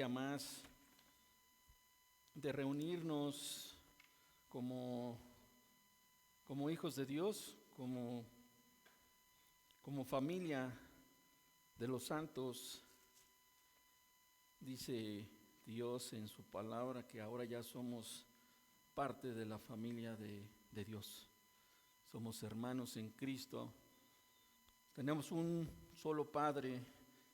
día más de reunirnos como hijos de Dios, como familia de los santos. Dice Dios en su palabra que ahora ya somos parte de la familia de Dios. Somos hermanos en Cristo. Tenemos un solo Padre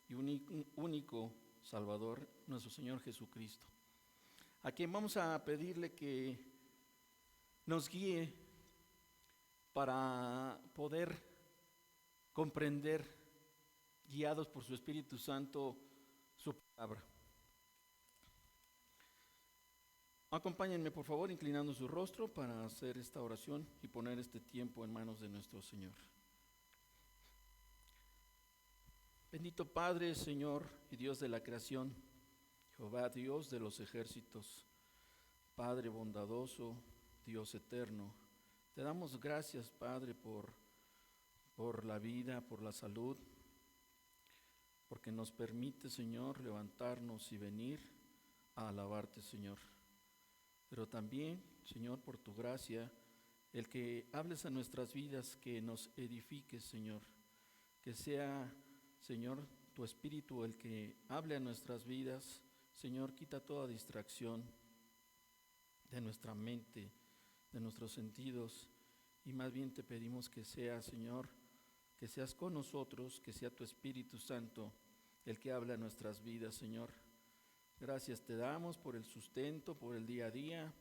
y un único Salvador, nuestro Señor Jesucristo, a quien vamos a pedirle que nos guíe para poder comprender, guiados por su Espíritu Santo, su palabra. Acompáñenme, por favor, inclinando su rostro para hacer esta oración y poner este tiempo en manos de nuestro Señor. Bendito Padre, Señor y Dios de la creación, Jehová Dios de los ejércitos, Padre bondadoso, Dios eterno, te damos gracias, Padre, por la vida, por la salud, porque nos permite, Señor, levantarnos y venir a alabarte, Señor. Pero también, Señor, por tu gracia, el que hables a nuestras vidas, que nos edifiques, Señor, que sea, Señor, tu Espíritu el que hable a nuestras vidas. Señor, quita toda distracción de nuestra mente, de nuestros sentidos, y más bien te pedimos que sea, Señor, que seas con nosotros, que sea tu Espíritu Santo el que hable a nuestras vidas, Señor. Gracias te damos por el sustento, por el día a día.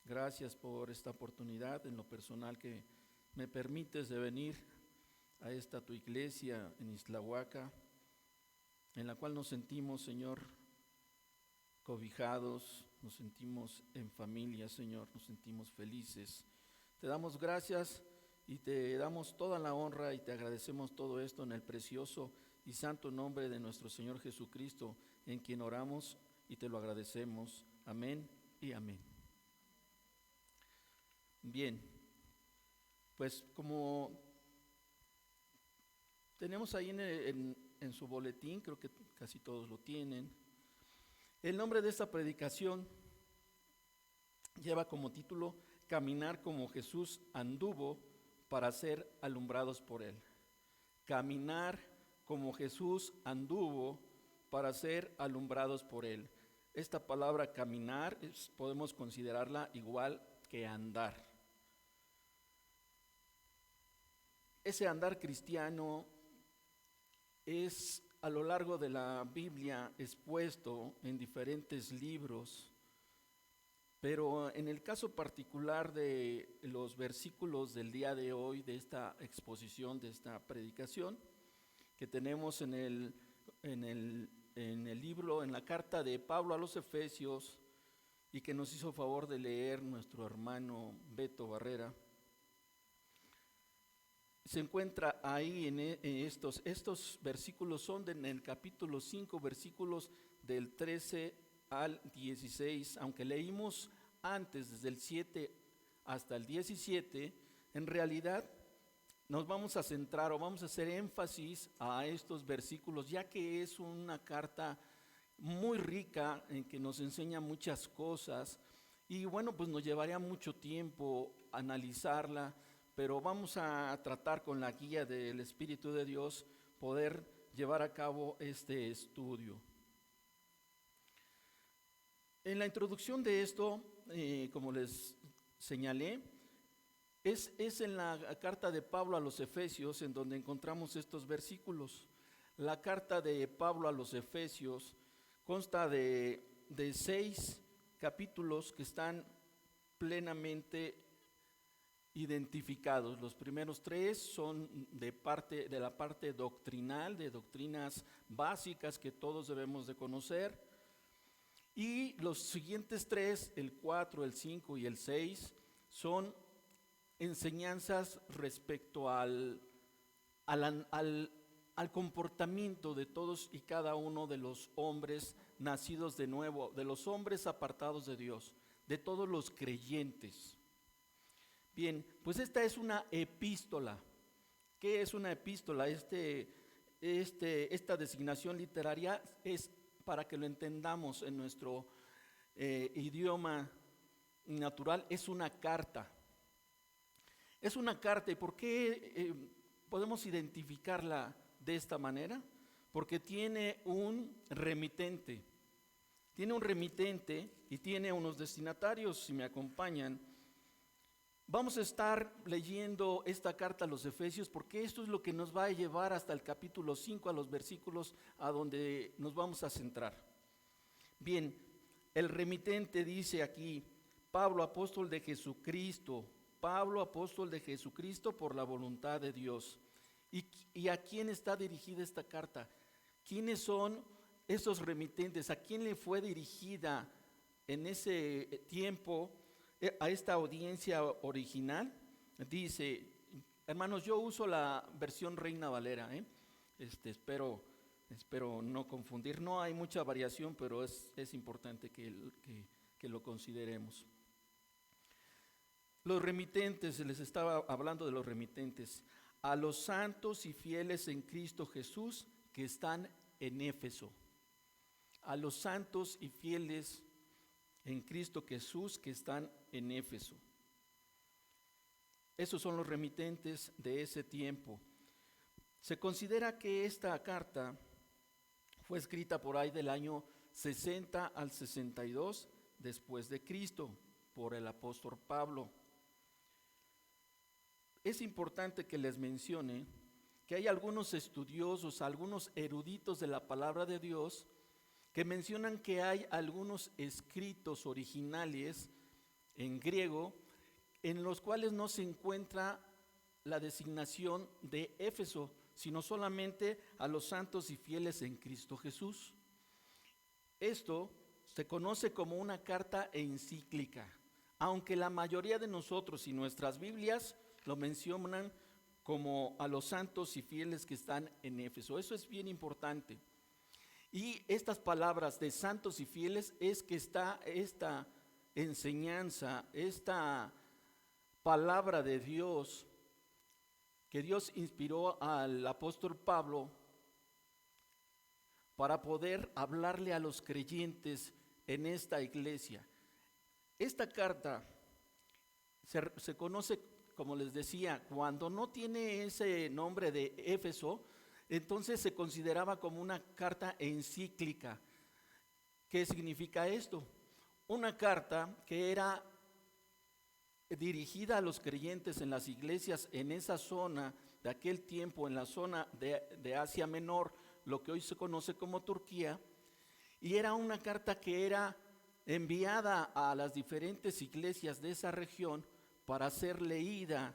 Gracias por esta oportunidad en lo personal que me permites de venir a esta tu iglesia en Islahuaca, en la cual nos sentimos, Señor, cobijados, nos sentimos en familia, Señor, nos sentimos felices. Te damos gracias y te damos toda la honra y te agradecemos todo esto en el precioso y santo nombre de nuestro Señor Jesucristo, en quien oramos y te lo agradecemos. Amén y amén. Bien, pues como tenemos ahí en su boletín, creo que casi todos lo tienen, el nombre de esta predicación lleva como título Caminar como Jesús anduvo para ser alumbrados por Él. Caminar como Jesús anduvo para ser alumbrados por Él. Esta palabra caminar podemos considerarla igual que andar. Ese andar cristiano es a lo largo de la Biblia expuesto en diferentes libros, pero en el caso particular de los versículos del día de hoy, de esta exposición, de esta predicación, que tenemos en el libro, en la carta de Pablo a los Efesios, y que nos hizo favor de leer nuestro hermano Beto Barrera, se encuentra ahí en estos versículos. Son en el capítulo 5, versículos del 13 al 16, aunque leímos antes desde el 7 hasta el 17, en realidad nos vamos a centrar o vamos a hacer énfasis a estos versículos, ya que es una carta muy rica en que nos enseña muchas cosas, y bueno, pues nos llevaría mucho tiempo analizarla, pero vamos a tratar con la guía del Espíritu de Dios poder llevar a cabo este estudio. En la introducción de esto, como les señalé, es en la carta de Pablo a los Efesios en donde encontramos estos versículos. La carta de Pablo a los Efesios consta de 6 capítulos que están plenamente identificados. Los primeros 3 son de la parte doctrinal, de doctrinas básicas que todos debemos de conocer, y los siguientes 3, el 4, el 5 y el 6, son enseñanzas respecto al comportamiento de todos y cada uno de los hombres nacidos de nuevo, de los hombres apartados de Dios, de todos los creyentes. Bien, pues esta es una epístola. ¿Qué es una epístola? Esta designación literaria es para que lo entendamos en nuestro idioma natural, es una carta. Es una carta. ¿Y por qué podemos identificarla de esta manera? Porque tiene un remitente. Tiene un remitente y tiene unos destinatarios. Si me acompañan, vamos a estar leyendo esta carta a los Efesios, porque esto es lo que nos va a llevar hasta el capítulo 5, a los versículos a donde nos vamos a centrar. Bien, el remitente dice aquí: Pablo, apóstol de Jesucristo. Pablo, apóstol de Jesucristo por la voluntad de Dios. ¿Y a quién está dirigida esta carta? ¿Quiénes son esos remitentes? ¿A quién le fue dirigida en ese tiempo a esta audiencia original? Dice, hermanos, yo uso la versión Reina Valera, espero no confundir. No hay mucha variación, pero es importante que lo consideremos. Los remitentes, les estaba hablando de los remitentes. A los santos y fieles en Cristo Jesús que están en Éfeso. A los santos y fieles en Cristo Jesús que están en Éfeso. Esos son los remitentes de ese tiempo. Se considera que esta carta fue escrita por ahí del año 60 al 62 después de Cristo por el apóstol Pablo. Es importante que les mencione que hay algunos estudiosos, algunos eruditos de la palabra de Dios que mencionan que hay algunos escritos originales en griego en los cuales no se encuentra la designación de Éfeso, sino solamente a los santos y fieles en Cristo Jesús. Esto se conoce como una carta encíclica, aunque la mayoría de nosotros y nuestras Biblias lo mencionan como a los santos y fieles que están en Éfeso. Eso es bien importante. Y estas palabras de santos y fieles es que está esta enseñanza, esta palabra de Dios, que Dios inspiró al apóstol Pablo para poder hablarle a los creyentes en esta iglesia. Esta carta se conoce, como les decía, cuando no tiene ese nombre de Éfeso, entonces se consideraba como una carta encíclica. ¿Qué significa esto? Una carta que era dirigida a los creyentes en las iglesias en esa zona de aquel tiempo, en la zona de Asia Menor, lo que hoy se conoce como Turquía, y era una carta que era enviada a las diferentes iglesias de esa región para ser leída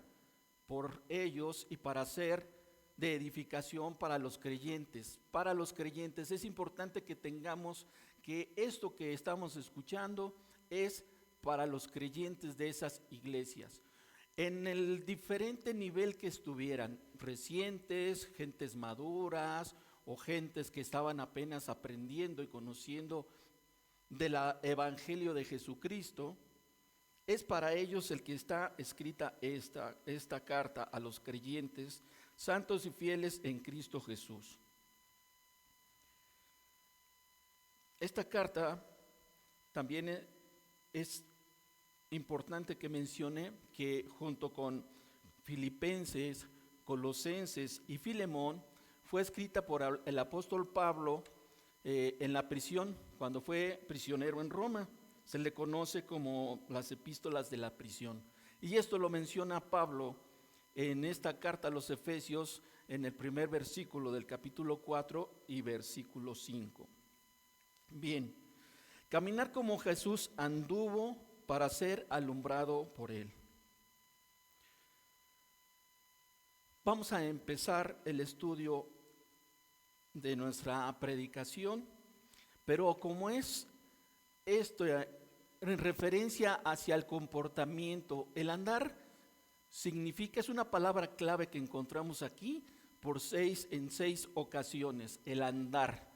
por ellos y para ser de edificación para los creyentes. Para los creyentes es importante que tengamos que esto que estamos escuchando es para los creyentes de esas iglesias, en el diferente nivel que estuvieran, recientes, gentes maduras o gentes que estaban apenas aprendiendo y conociendo del evangelio de Jesucristo. Es para ellos el que está escrita esta carta a los creyentes, santos y fieles en Cristo Jesús. Esta carta también es importante que mencione que junto con Filipenses, Colosenses y Filemón fue escrita por el apóstol Pablo en la prisión, cuando fue prisionero en Roma. Se le conoce como las epístolas de la prisión. Y esto lo menciona Pablo en esta carta a los Efesios, en el primer versículo del capítulo 4 y versículo 5. Bien, caminar como Jesús anduvo para ser alumbrado por él. Vamos a empezar el estudio de nuestra predicación, pero como es esto en referencia hacia el comportamiento, el andar significa, es una palabra clave que encontramos aquí en 6 ocasiones, el andar.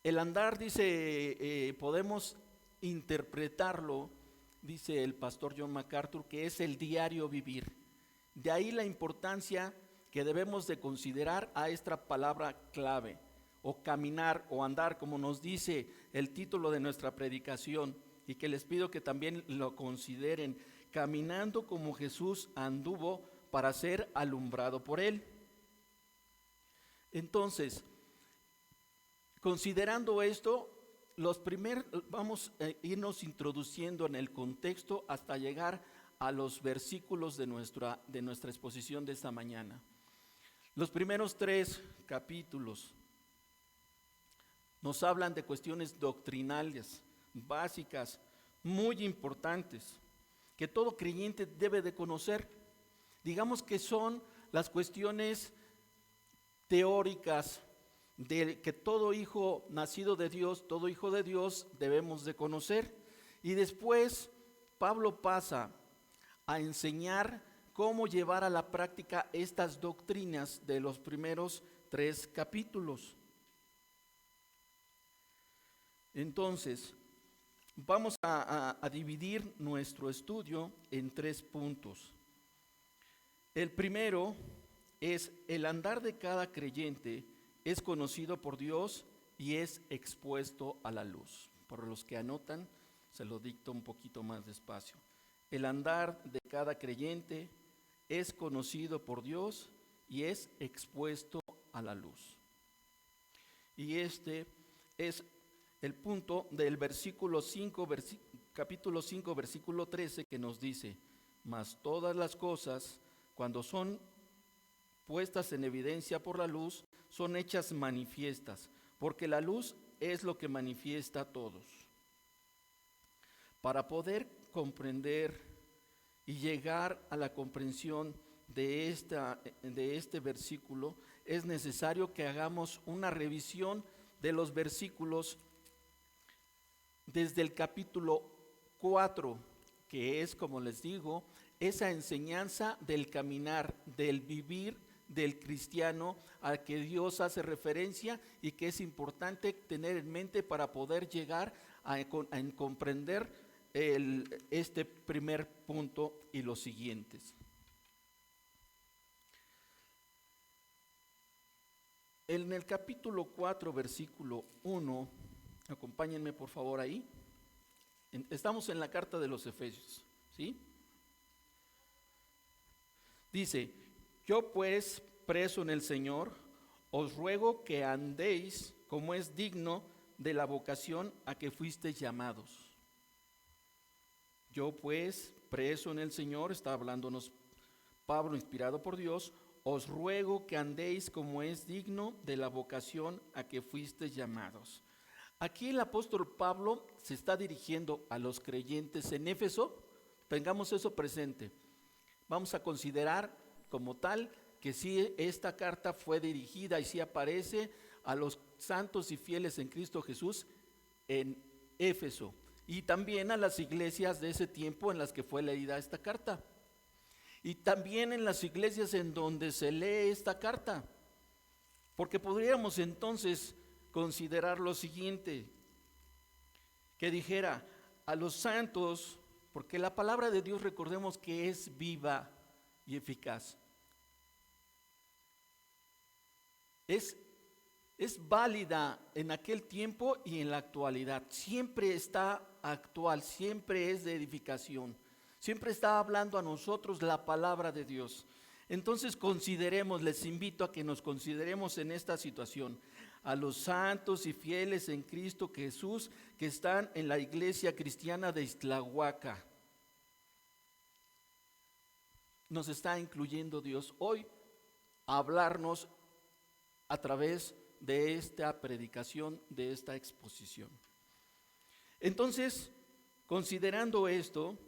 El andar, dice, podemos interpretarlo, dice el pastor John MacArthur, que es el diario vivir. De ahí la importancia que debemos de considerar a esta palabra clave. o caminar o andar, como nos dice el título de nuestra predicación, y que les pido que también lo consideren, caminando como Jesús anduvo para ser alumbrado por Él. Entonces, considerando esto, vamos a irnos introduciendo en el contexto hasta llegar a los versículos de nuestra exposición de esta mañana. Los primeros 3 capítulos nos hablan de cuestiones doctrinales, básicas, muy importantes, que todo creyente debe de conocer. Digamos que son las cuestiones teóricas de que todo hijo nacido de Dios, todo hijo de Dios debemos de conocer. Y después Pablo pasa a enseñar cómo llevar a la práctica estas doctrinas de los primeros 3 capítulos. Entonces, vamos a dividir nuestro estudio en 3 puntos. El primero es: el andar de cada creyente es conocido por Dios y es expuesto a la luz. Por los que anotan, se lo dicto un poquito más despacio. El andar de cada creyente es conocido por Dios y es expuesto a la luz. Y este es el punto del capítulo 5, versículo 13, que nos dice: mas todas las cosas, cuando son puestas en evidencia por la luz, son hechas manifiestas, porque la luz es lo que manifiesta a todos. Para poder comprender y llegar a la comprensión de este versículo, es necesario que hagamos una revisión de los versículos desde el capítulo 4, que es, como les digo, esa enseñanza del caminar, del vivir del cristiano al que Dios hace referencia y que es importante tener en mente para poder llegar a comprender este primer punto y los siguientes. En el capítulo 4, versículo 1, acompáñenme por favor ahí. Estamos en la carta de los Efesios, ¿sí? Dice: yo pues, preso en el Señor, os ruego que andéis como es digno de la vocación a que fuisteis llamados. Yo pues, preso en el Señor, está hablándonos Pablo inspirado por Dios, os ruego que andéis como es digno de la vocación a que fuisteis llamados. Aquí el apóstol Pablo se está dirigiendo a los creyentes en Éfeso. Tengamos eso presente. Vamos a considerar como tal que sí, esta carta fue dirigida y sí aparece a los santos y fieles en Cristo Jesús en Éfeso, y también a las iglesias de ese tiempo en las que fue leída esta carta, y también en las iglesias en donde se lee esta carta, porque podríamos entonces considerar lo siguiente, que dijera a los santos, porque la palabra de Dios, recordemos que es viva y eficaz. Es válida en aquel tiempo y en la actualidad. Siempre está actual, siempre es de edificación. Siempre está hablando a nosotros la palabra de Dios. Entonces consideremos, les invito a que nos consideremos en esta situación a los santos y fieles en Cristo Jesús que están en la iglesia cristiana de Ixtlahuaca. Nos está incluyendo Dios hoy a hablarnos a través de esta predicación, de esta exposición. Entonces, considerando esto,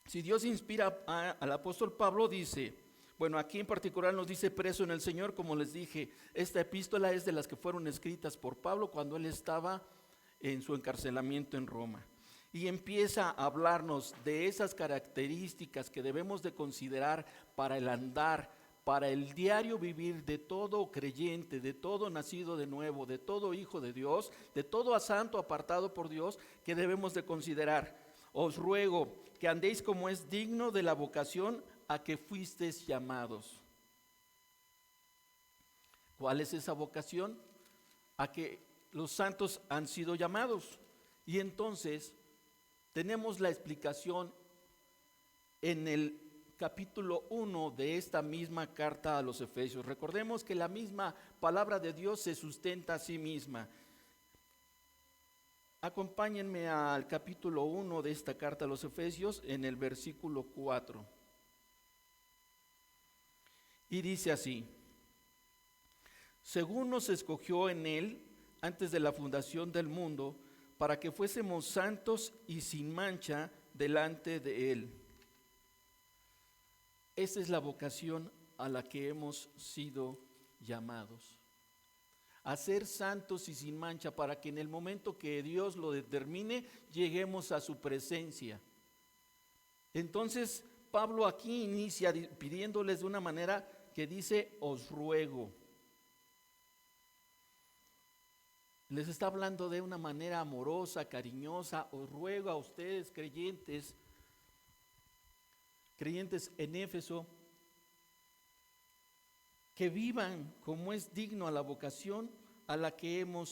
si Dios inspira al apóstol Pablo, dice, bueno, aquí en particular nos dice preso en el Señor, como les dije, esta epístola es de las que fueron escritas por Pablo cuando él estaba en su encarcelamiento en Roma. Y empieza a hablarnos de esas características que debemos de considerar para el andar, para el diario vivir de todo creyente, de todo nacido de nuevo, de todo hijo de Dios, de todo santo apartado por Dios, que debemos de considerar. Os ruego que andéis como es digno de la vocación a que fuisteis llamados. ¿Cuál es esa vocación? a que los santos han sido llamados. Y entonces tenemos la explicación en el capítulo 1 de esta misma carta a los Efesios. Recordemos que la misma palabra de Dios se sustenta a sí misma. Acompáñenme al capítulo 1 de esta carta a los Efesios en el versículo 4. Y dice así: según nos escogió en él antes de la fundación del mundo, para que fuésemos santos y sin mancha delante de él. Esa es la vocación a la que hemos sido llamados. A ser santos y sin mancha, para que en el momento que Dios lo determine, lleguemos a su presencia. Entonces, Pablo aquí inicia pidiéndoles de una manera que dice: os ruego. Les está hablando de una manera amorosa, cariñosa. Os ruego a ustedes, creyentes en Éfeso, que vivan como es digno a la vocación a la que hemos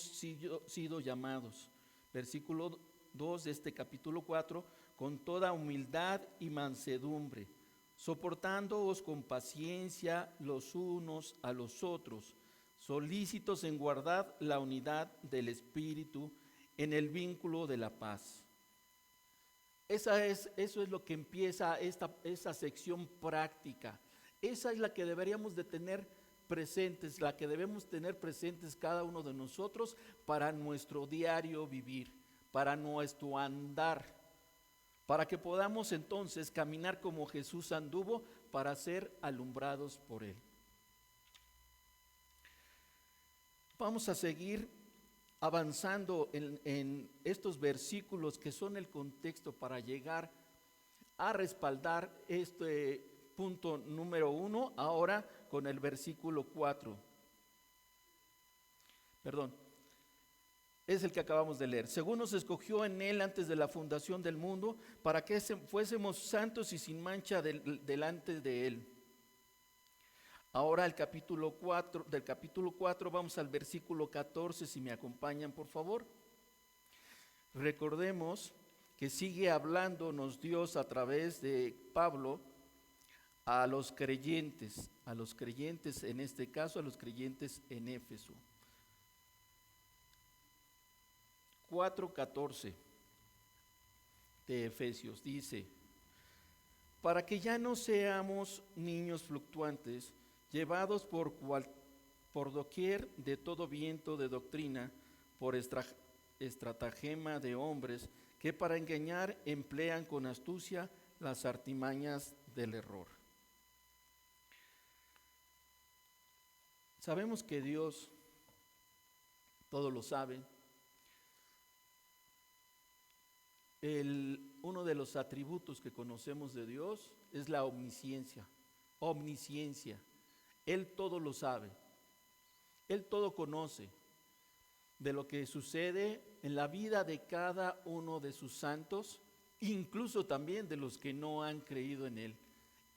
sido llamados. Versículo 2 de este capítulo 4: con toda humildad y mansedumbre, soportándoos con paciencia los unos a los otros, solícitos en guardar la unidad del Espíritu en el vínculo de la paz. Eso es lo que empieza esa sección práctica. Esa es la que deberíamos de tener presentes, la que debemos tener presentes cada uno de nosotros para nuestro diario vivir, para nuestro andar, para que podamos entonces caminar como Jesús anduvo, para ser alumbrados por él. Vamos a seguir avanzando en estos versículos que son el contexto para llegar a respaldar este punto número 1, ahora con el versículo 4. Es el que acabamos de leer. Según nos escogió en él antes de la fundación del mundo, para que fuésemos santos y sin mancha delante de él. Ahora del capítulo 4 vamos al versículo 14, si me acompañan por favor. Recordemos que sigue hablándonos Dios a través de Pablo a los creyentes en este caso, a los creyentes en Éfeso. 4:14 de Efesios dice: para que ya no seamos niños fluctuantes, llevados por doquier de todo viento de doctrina, por estratagema de hombres que para engañar emplean con astucia las artimañas del error. Sabemos que Dios todo lo sabe. Uno de los atributos que conocemos de Dios es la omnisciencia. Él todo lo sabe, Él todo conoce de lo que sucede en la vida de cada uno de sus santos, incluso también de los que no han creído en Él.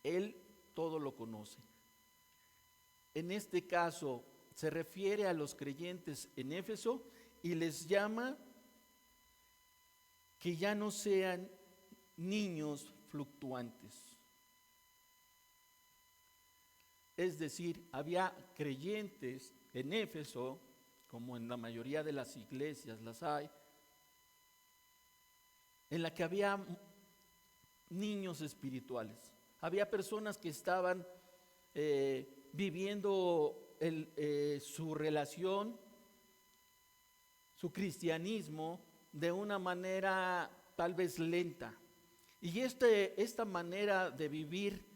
Él todo lo conoce. En este caso se refiere a los creyentes en Éfeso y les llama que ya no sean niños fluctuantes. Es decir, había creyentes en Éfeso, como en la mayoría de las iglesias las hay, en la que había niños espirituales. Había personas que estaban viviendo su relación, su cristianismo, de una manera tal vez lenta. Y esta manera de vivir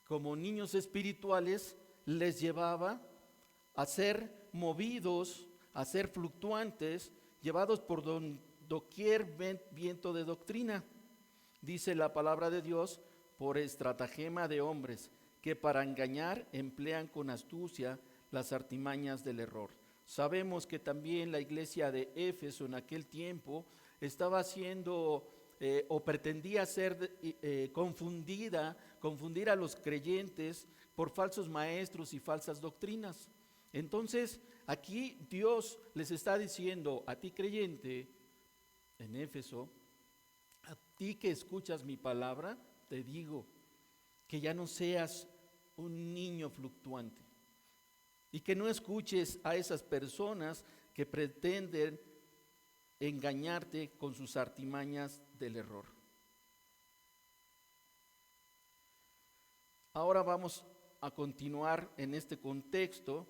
como niños espirituales les llevaba a ser movidos, a ser fluctuantes, llevados por doquier viento de doctrina. Dice la palabra de Dios: por estratagema de hombres que para engañar emplean con astucia las artimañas del error. Sabemos que también la iglesia de Éfeso en aquel tiempo estaba siendo o pretendía ser confundir a los creyentes por falsos maestros y falsas doctrinas. Entonces, aquí Dios les está diciendo a ti creyente en Éfeso, a ti que escuchas mi palabra, te digo que ya no seas un niño fluctuante y que no escuches a esas personas que pretenden engañarte con sus artimañas del error. Ahora vamos a continuar en este contexto,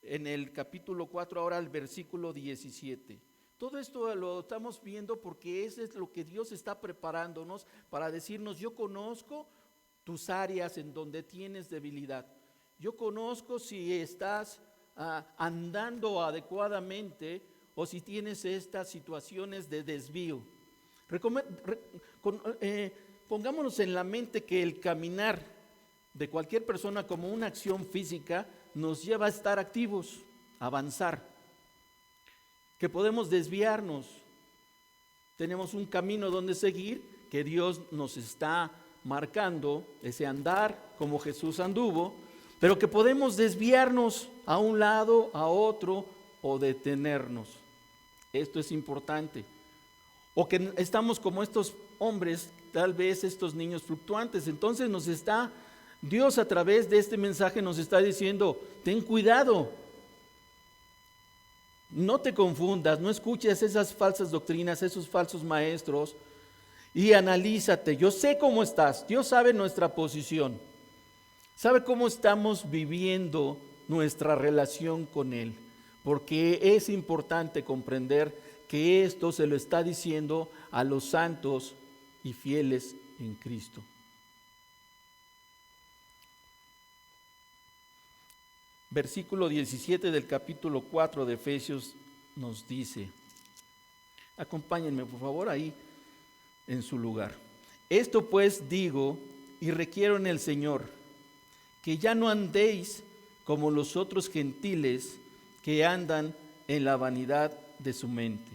en el capítulo 4, ahora el versículo 17. Todo esto lo estamos viendo porque eso es lo que Dios está preparándonos para decirnos: yo conozco tus áreas en donde tienes debilidad. Yo conozco si estás andando adecuadamente o si tienes estas situaciones de desvío. Pongámonos en la mente que el caminar de cualquier persona como una acción física nos lleva a estar activos, a avanzar, que podemos desviarnos, tenemos un camino donde seguir, que Dios nos está marcando, ese andar como Jesús anduvo, pero que podemos desviarnos a un lado, a otro, o detenernos. Esto es importante. O que estamos como estos hombres, tal vez estos niños fluctuantes. Entonces Dios a través de este mensaje nos está diciendo: ten cuidado, no te confundas, no escuches esas falsas doctrinas, esos falsos maestros, y analízate. Yo sé cómo estás, Dios sabe nuestra posición, sabe cómo estamos viviendo nuestra relación con Él, porque es importante comprender que esto se lo está diciendo a los santos y fieles en Cristo. Versículo 17 del capítulo 4 de Efesios nos dice, acompáñenme por favor ahí en su lugar. Esto pues digo y requiero en el Señor, que ya no andéis como los otros gentiles que andan en la vanidad de su mente.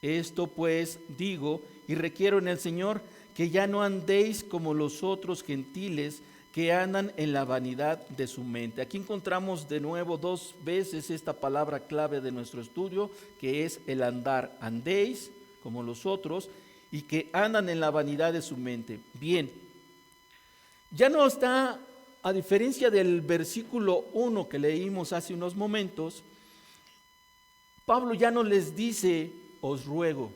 Esto pues digo y requiero en el Señor, que ya no andéis como los otros gentiles que andan en la vanidad de su mente. Aquí encontramos de nuevo 2 veces esta palabra clave de nuestro estudio, que es el andar. Andéis como los otros y que andan en la vanidad de su mente. Bien, ya no está, a diferencia del versículo 1 que leímos hace unos momentos, Pablo ya no les dice: os ruego.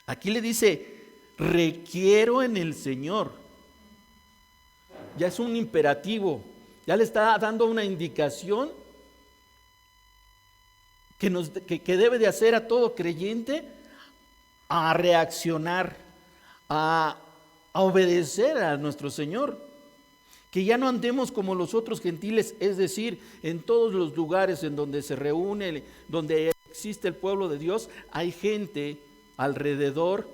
Aquí le dice: requiero en el Señor. Ya es un imperativo, ya le está dando una indicación que debe de hacer a todo creyente a reaccionar, a obedecer a nuestro Señor. Que ya no andemos como los otros gentiles, es decir, en todos los lugares en donde se reúne, donde existe el pueblo de Dios, hay gente alrededor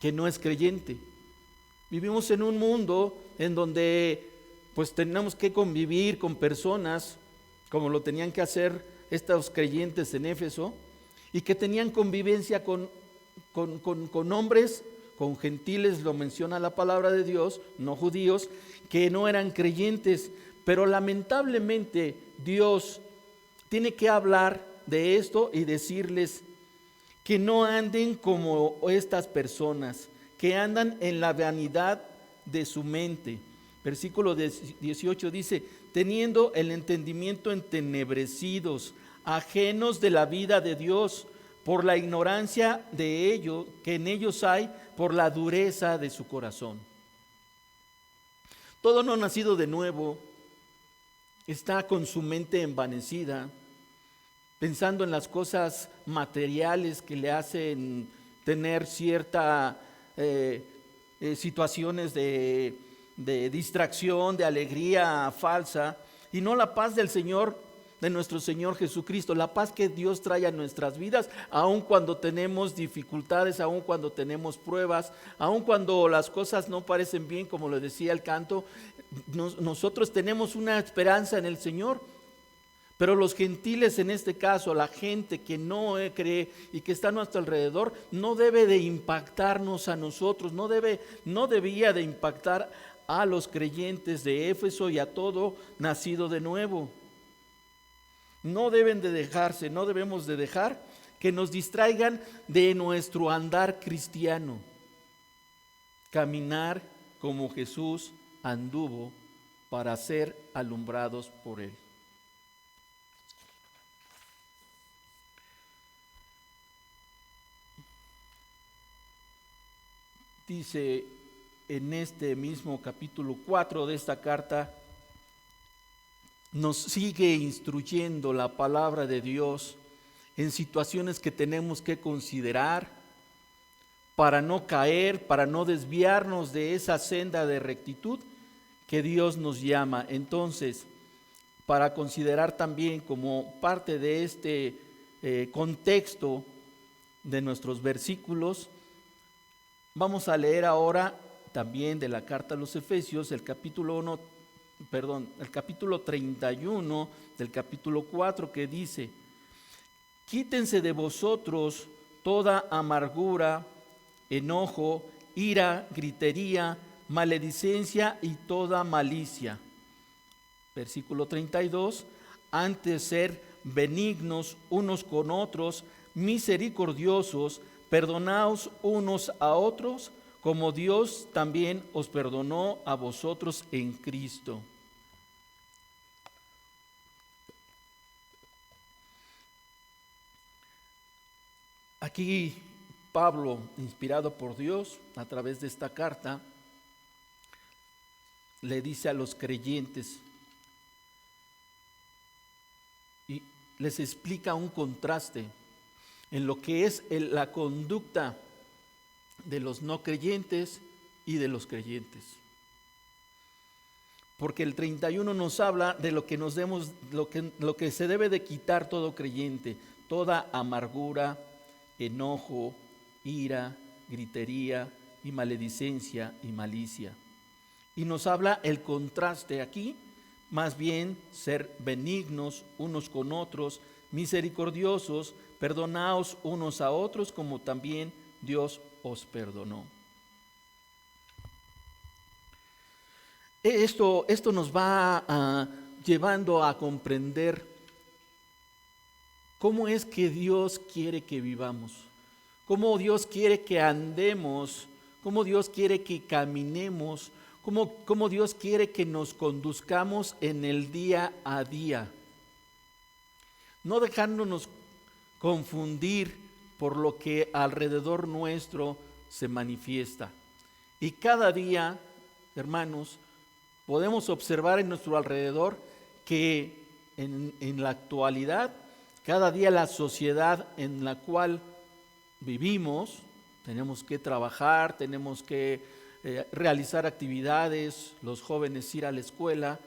que no es creyente. Vivimos en un mundo en donde pues tenemos que convivir con personas como lo tenían que hacer estos creyentes en Éfeso, y que tenían convivencia con hombres, con gentiles, lo menciona la palabra de Dios, no judíos, que no eran creyentes. Pero lamentablemente Dios tiene que hablar de esto y decirles que no anden como estas personas, que andan en la vanidad de su mente. Versículo 18 dice: teniendo el entendimiento entenebrecidos, ajenos de la vida de Dios, por la ignorancia de ello que en ellos hay, por la dureza de su corazón. Todo no nacido de nuevo está con su mente envanecida, pensando en las cosas materiales que le hacen tener cierta situaciones de distracción, de alegría falsa, y no la paz del Señor, de nuestro Señor Jesucristo, la paz que Dios trae a nuestras vidas, aun cuando tenemos dificultades, aun cuando tenemos pruebas, aun cuando las cosas no parecen bien, como lo decía el canto. Nosotros tenemos una esperanza en el Señor. Pero los gentiles, en este caso, la gente que no cree y que está a nuestro alrededor, no debe de impactarnos a nosotros, no debía de impactar a los creyentes de Éfeso y a todo nacido de nuevo. No debemos de dejar que nos distraigan de nuestro andar cristiano. Caminar como Jesús anduvo para ser alumbrados por Él. Dice en este mismo capítulo 4 de esta carta, nos sigue instruyendo la palabra de Dios en situaciones que tenemos que considerar para no caer, para no desviarnos de esa senda de rectitud que Dios nos llama. Entonces, para considerar también como parte de este contexto de nuestros versículos, vamos a leer ahora también de la carta a los Efesios, el capítulo 31 del capítulo 4, que dice: quítense de vosotros toda amargura, enojo, ira, gritería, maledicencia y toda malicia. Versículo 32, antes ser benignos unos con otros, misericordiosos, perdonaos unos a otros, como Dios también os perdonó a vosotros en Cristo. Aquí Pablo, inspirado por Dios a través de esta carta, le dice a los creyentes y les explica un contraste en lo que es la conducta de los no creyentes y de los creyentes. Porque el 31 nos habla de lo que se debe de quitar todo creyente: toda amargura, enojo, ira, gritería y maledicencia y malicia. Y nos habla el contraste aquí, más bien ser benignos unos con otros, misericordiosos, perdonaos unos a otros como también Dios os perdonó. Esto nos va llevando a comprender cómo es que Dios quiere que vivamos, cómo Dios quiere que andemos, cómo Dios quiere que caminemos, cómo Dios quiere que nos conduzcamos en el día a día. No dejándonos confundir por lo que alrededor nuestro se manifiesta. Y cada día, hermanos, podemos observar en nuestro alrededor que en la actualidad, cada día la sociedad en la cual vivimos, tenemos que trabajar, tenemos que realizar actividades, los jóvenes ir a la escuela,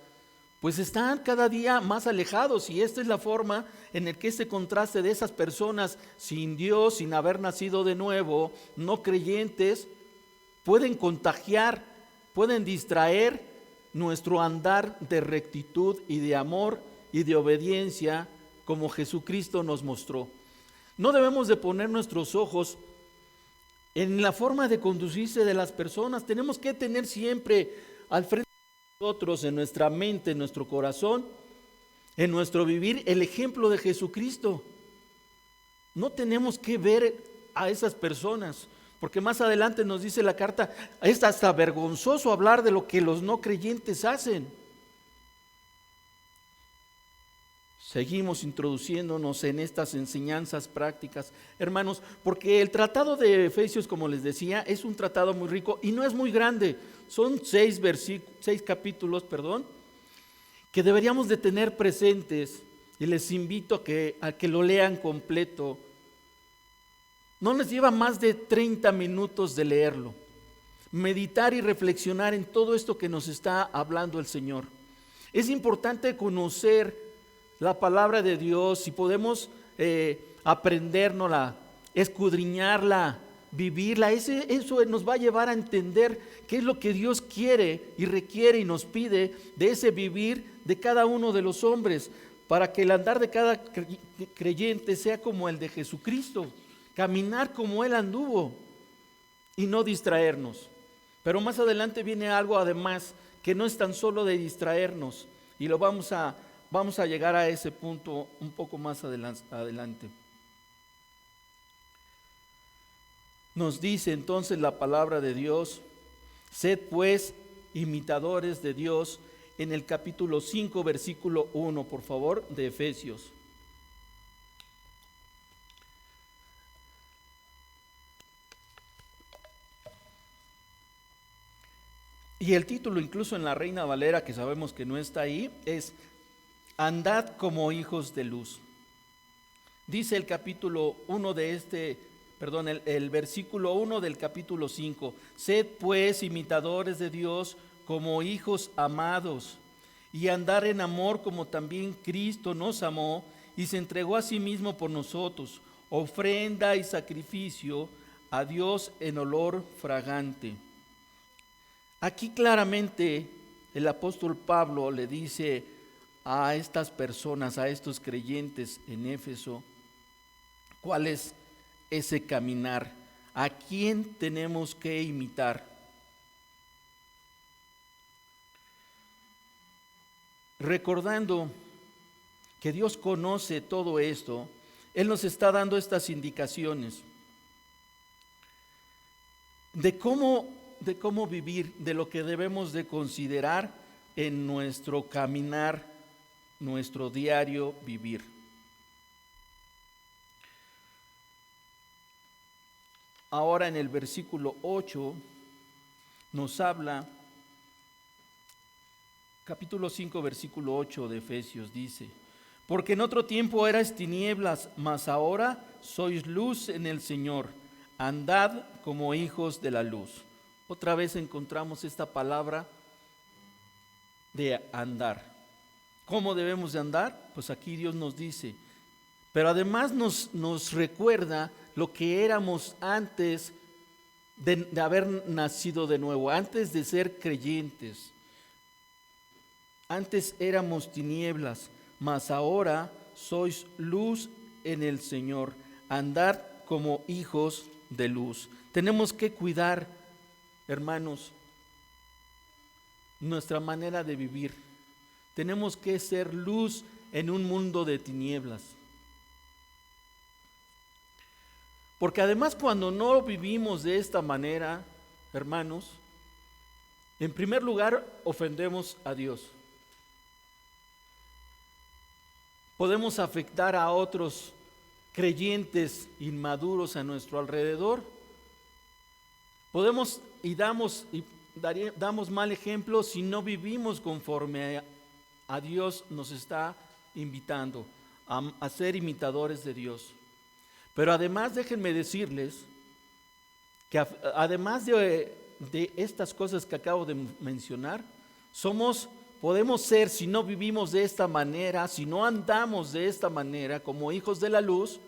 pues están cada día más alejados, y esta es la forma en la que este contraste de esas personas sin Dios, sin haber nacido de nuevo, no creyentes, pueden contagiar, pueden distraer nuestro andar de rectitud y de amor y de obediencia como Jesucristo nos mostró. No debemos de poner nuestros ojos en la forma de conducirse de las personas. Tenemos que tener siempre al frente de nosotros, en nuestra mente, en nuestro corazón, en nuestro vivir, el ejemplo de Jesucristo. No tenemos que ver a esas personas, porque más adelante nos dice la carta, es hasta vergonzoso hablar de lo que los no creyentes hacen. Seguimos introduciéndonos en estas enseñanzas prácticas, hermanos, porque el tratado de Efesios, como les decía, es un tratado muy rico y no es muy grande. Son 6 capítulos, que deberíamos de tener presentes, y les invito a que lo lean completo. No les lleva más de 30 minutos de leerlo, meditar y reflexionar en todo esto que nos está hablando el Señor. Es importante conocer la palabra de Dios, si podemos aprendérnosla, escudriñarla, vivirla. Eso nos va a llevar a entender qué es lo que Dios quiere y requiere y nos pide de ese vivir de cada uno de los hombres, para que el andar de cada creyente sea como el de Jesucristo, caminar como Él anduvo y no distraernos. Pero más adelante viene algo además que no es tan solo de distraernos, y lo vamos a llegar a ese punto un poco más adelante. Nos dice entonces la palabra de Dios: sed pues imitadores de Dios, en el capítulo 5, versículo 1, por favor, de Efesios. Y el título, incluso en la Reina Valera, que sabemos que no está ahí, es Andad como hijos de luz. Dice el capítulo 1 de el versículo 1 del capítulo 5: sed pues imitadores de Dios como hijos amados, y andar en amor como también Cristo nos amó y se entregó a sí mismo por nosotros, ofrenda y sacrificio a Dios en olor fragante. Aquí claramente el apóstol Pablo le dice a estas personas, a estos creyentes en Éfeso, cuál es ese caminar, a quién tenemos que imitar. Recordando que Dios conoce todo esto, Él nos está dando estas indicaciones de cómo vivir, de lo que debemos de considerar en nuestro caminar, nuestro diario vivir. Ahora en el versículo 8 nos habla, capítulo 5, versículo 8 de Efesios dice: porque en otro tiempo erais tinieblas, mas ahora sois luz en el Señor, andad como hijos de la luz. Otra vez encontramos esta palabra de andar. ¿Cómo debemos de andar? Pues aquí Dios nos dice, pero además nos recuerda lo que éramos antes de haber nacido de nuevo, antes de ser creyentes. Antes éramos tinieblas, mas ahora sois luz en el Señor. Andad como hijos de luz. Tenemos que cuidar, hermanos, nuestra manera de vivir. Tenemos que ser luz en un mundo de tinieblas. Porque además, cuando no vivimos de esta manera, hermanos, en primer lugar ofendemos a Dios. Podemos afectar a otros creyentes inmaduros a nuestro alrededor. Podemos damos mal ejemplo si no vivimos conforme a Dios nos está invitando a ser imitadores de Dios. Pero además, déjenme decirles que además de estas cosas que acabo de mencionar, podemos ser, si no vivimos de esta manera, si no andamos de esta manera como hijos de la luz,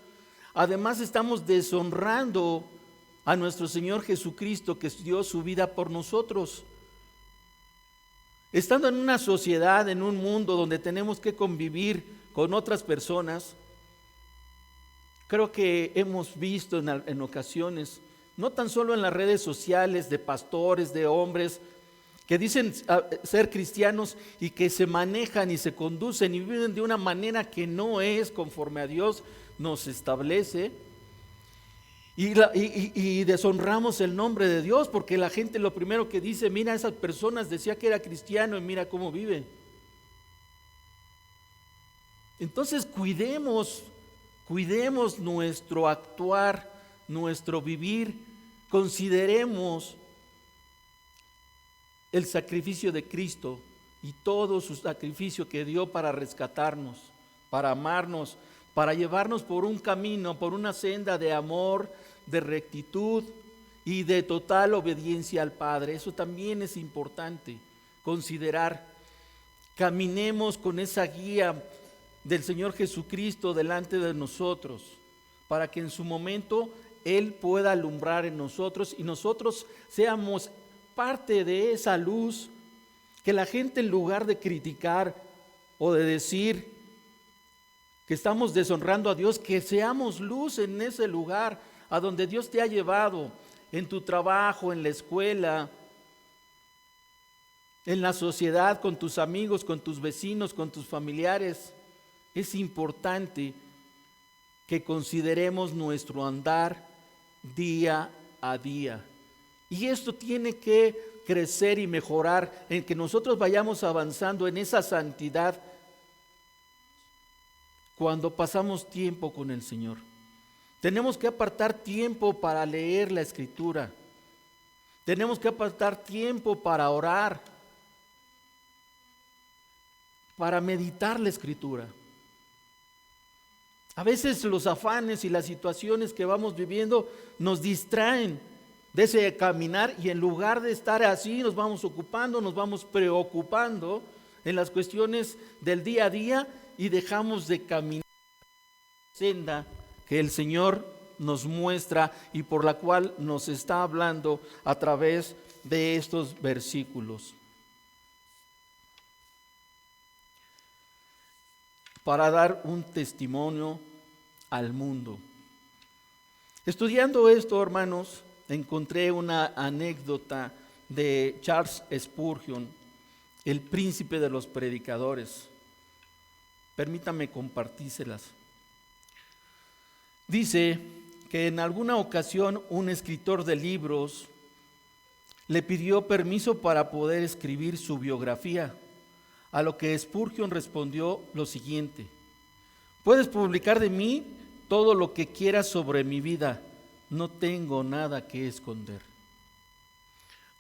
además estamos deshonrando a nuestro Señor Jesucristo, que dio su vida por nosotros. Estando en una sociedad, en un mundo donde tenemos que convivir con otras personas, creo que hemos visto en ocasiones, no tan solo en las redes sociales, de pastores, de hombres que dicen ser cristianos y que se manejan y se conducen y viven de una manera que no es conforme a Dios nos establece, y deshonramos el nombre de Dios, porque la gente lo primero que dice: mira, esas personas decía que era cristiano y mira cómo vive. Entonces cuidemos nuestro actuar, nuestro vivir, consideremos el sacrificio de Cristo y todo su sacrificio que dio para rescatarnos, para amarnos, para llevarnos por un camino, por una senda de amor, de rectitud y de total obediencia al Padre. Eso también es importante considerar. Caminemos con esa guía del Señor Jesucristo delante de nosotros, para que en su momento Él pueda alumbrar en nosotros y nosotros seamos parte de esa luz, que la gente, en lugar de criticar o de decir que estamos deshonrando a Dios, que seamos luz en ese lugar a donde Dios te ha llevado, en tu trabajo, en la escuela, en la sociedad, con tus amigos, con tus vecinos, con tus familiares. Es importante que consideremos nuestro andar día a día. Y esto tiene que crecer y mejorar, en que nosotros vayamos avanzando en esa santidad cuando pasamos tiempo con el Señor. Tenemos que apartar tiempo para leer la Escritura. Tenemos que apartar tiempo para orar, para meditar la Escritura. A veces los afanes y las situaciones que vamos viviendo nos distraen de ese caminar, y en lugar de estar así nos vamos ocupando, nos vamos preocupando en las cuestiones del día a día y dejamos de caminar la senda que el Señor nos muestra y por la cual nos está hablando a través de estos versículos. Para dar un testimonio al mundo. Estudiando esto, hermanos, encontré una anécdota de Charles Spurgeon, el príncipe de los predicadores. Permítame compartírselas. Dice que en alguna ocasión un escritor de libros le pidió permiso para poder escribir su biografía, a lo que Spurgeon respondió lo siguiente: puedes publicar de mí todo lo que quieras sobre mi vida, no tengo nada que esconder.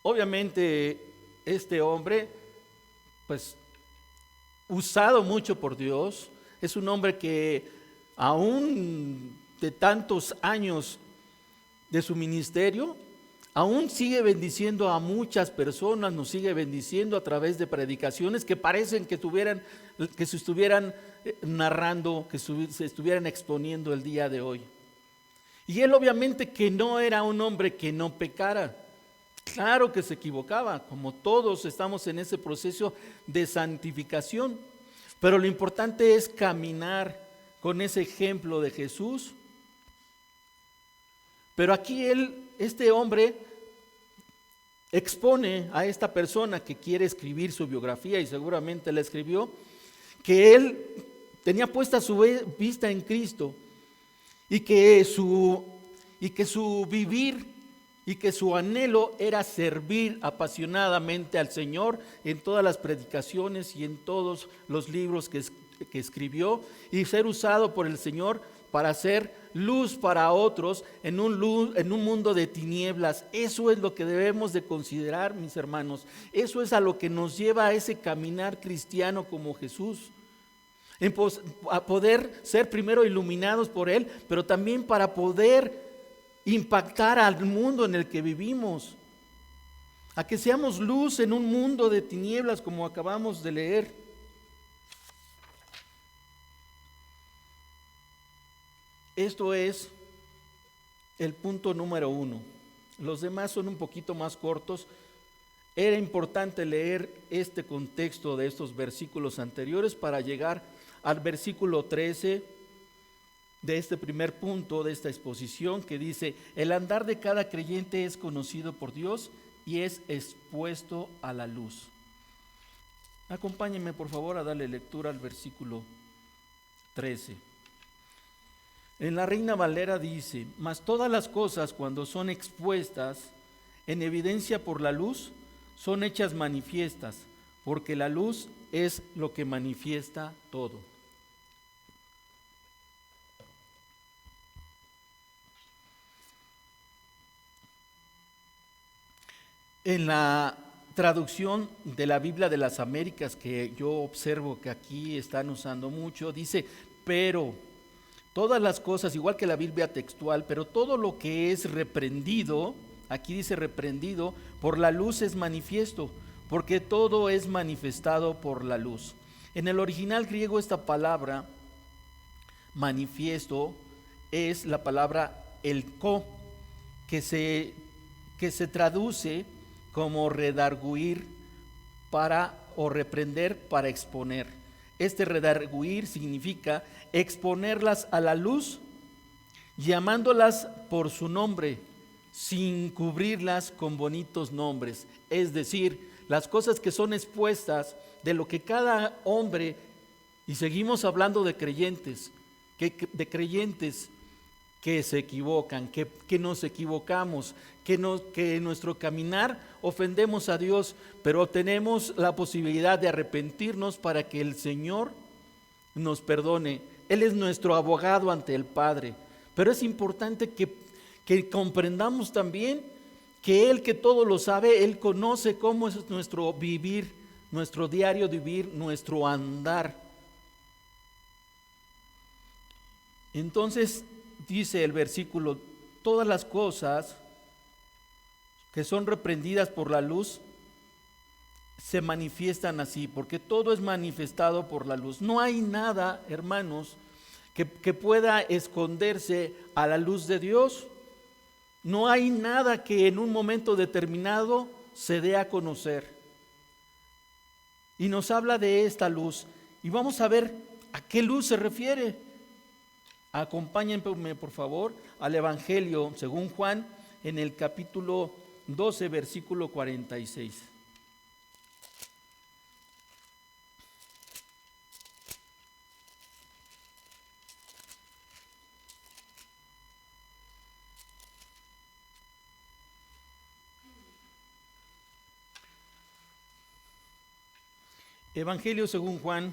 Obviamente este hombre, pues usado mucho por Dios, es un hombre que aún de tantos años de su ministerio, aún sigue bendiciendo a muchas personas, nos sigue bendiciendo a través de predicaciones que parecen que se estuvieran narrando, que se estuvieran exponiendo el día de hoy. Y él obviamente que no era un hombre que no pecara, claro que se equivocaba, como todos estamos en ese proceso de santificación, pero lo importante es caminar con ese ejemplo de Jesús. Pero aquí este hombre expone a esta persona que quiere escribir su biografía, y seguramente la escribió, que él tenía puesta su vista en Cristo y que su vivir y que su anhelo era servir apasionadamente al Señor en todas las predicaciones y en todos los libros que escribió, y ser usado por el Señor para hacer luz para otros en un mundo de tinieblas. Eso es lo que debemos de considerar, mis hermanos. Eso es a lo que nos lleva a ese caminar cristiano como Jesús, a poder ser primero iluminados por Él, pero también para poder impactar al mundo en el que vivimos, a que seamos luz en un mundo de tinieblas, como acabamos de leer. Esto es el punto número 1. Los demás son un poquito más cortos. Era importante leer este contexto de estos versículos anteriores para llegar al versículo 13 de este primer punto de esta exposición, que dice: el andar de cada creyente es conocido por Dios y es expuesto a la luz. Acompáñenme por favor a darle lectura al versículo 13. En la Reina Valera dice: mas todas las cosas, cuando son expuestas en evidencia por la luz, son hechas manifiestas, porque la luz es lo que manifiesta todo. En la traducción de la Biblia de las Américas, que yo observo que aquí están usando mucho, dice: pero todas las cosas, igual que la Biblia textual, pero todo lo que es reprendido, aquí dice reprendido, por la luz es manifiesto, porque todo es manifestado por la luz. En el original griego esta palabra, manifiesto, es la palabra elko, que se traduce como redarguir o reprender para exponer. Este redarguir significa exponerlas a la luz, llamándolas por su nombre, sin cubrirlas con bonitos nombres. Es decir, las cosas que son expuestas de lo que cada hombre, y seguimos hablando de creyentes, de creyentes que se equivocan, que nos equivocamos, que en nuestro caminar ofendemos a Dios, pero tenemos la posibilidad de arrepentirnos para que el Señor nos perdone. Él es nuestro abogado ante el Padre, pero es importante que comprendamos también que Él, que todo lo sabe, Él conoce cómo es nuestro vivir, nuestro diario vivir, nuestro andar. Entonces dice el versículo: todas las cosas que son reprendidas por la luz se manifiestan así, porque todo es manifestado por la luz. No hay nada, hermanos, que pueda esconderse a la luz de Dios. No hay nada que en un momento determinado se dé a conocer. Y nos habla de esta luz. Y vamos a ver a qué luz se refiere. Acompáñenme, por favor, al Evangelio según Juan, en el capítulo 12, versículo 46. Evangelio según Juan,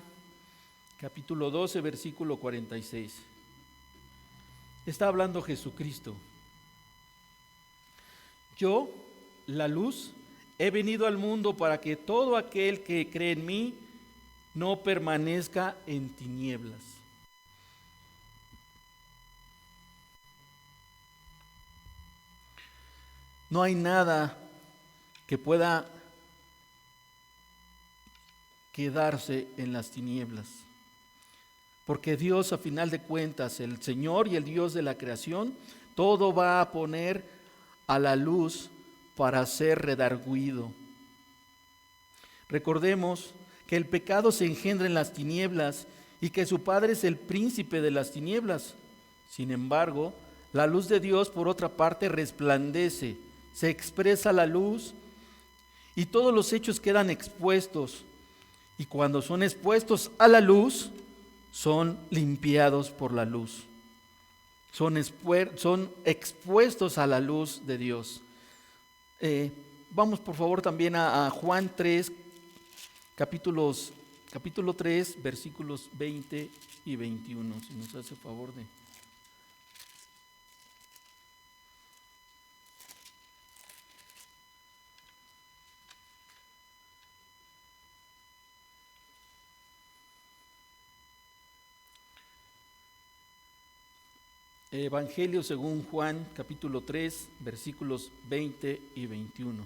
capítulo 12, versículo 46. Está hablando Jesucristo. Yo, la luz, he venido al mundo para que todo aquel que cree en mí no permanezca en tinieblas. No hay nada que pueda quedarse en las tinieblas, porque Dios, a final de cuentas, el Señor y el Dios de la creación, todo va a poner a la luz para ser redarguido. Recordemos que el pecado se engendra en las tinieblas y que su padre es el príncipe de las tinieblas. Sin embargo, la luz de Dios, por otra parte, resplandece, se expresa la luz y todos los hechos quedan expuestos. Y cuando son expuestos a la luz, son limpiados por la luz. Son expuestos a la luz de Dios. Vamos por favor también a Juan 3, capítulo 3, versículos 20 y 21, si nos hace favor de... Evangelio según Juan, capítulo 3, versículos 20 y 21.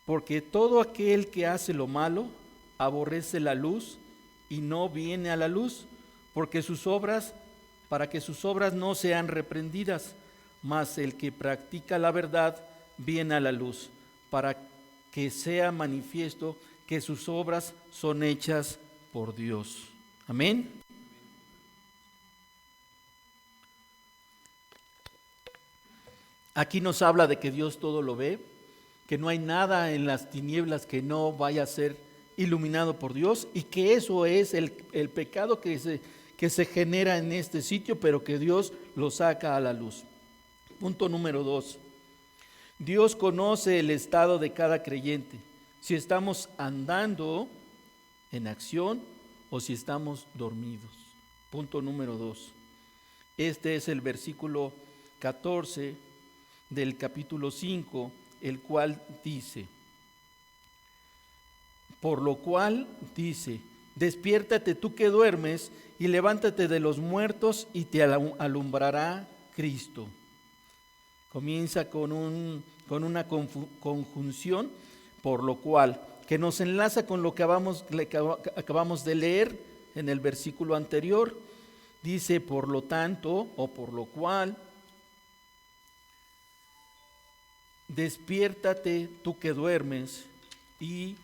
Porque todo aquel que hace lo malo aborrece la luz y no viene a la luz, para que sus obras no sean reprendidas. Mas el que practica la verdad viene a la luz, para que sea manifiesto que sus obras son hechas por Dios. Amén. Aquí nos habla de que Dios todo lo ve, que no hay nada en las tinieblas que no vaya a ser iluminado por Dios, y que eso es el pecado que se genera en este sitio, pero que Dios lo saca a la luz. Punto número 2. Dios conoce el estado de cada creyente, si estamos andando en acción o si estamos dormidos. Punto número 2. Este es el versículo 14 del capítulo 5, el cual dice: por lo cual dice, despiértate tú que duermes y levántate de los muertos y te alumbrará Cristo. Comienza con una conjunción, por lo cual, que nos enlaza con lo que acabamos de leer en el versículo anterior. Dice, por lo tanto, o por lo cual, despiértate tú que duermes y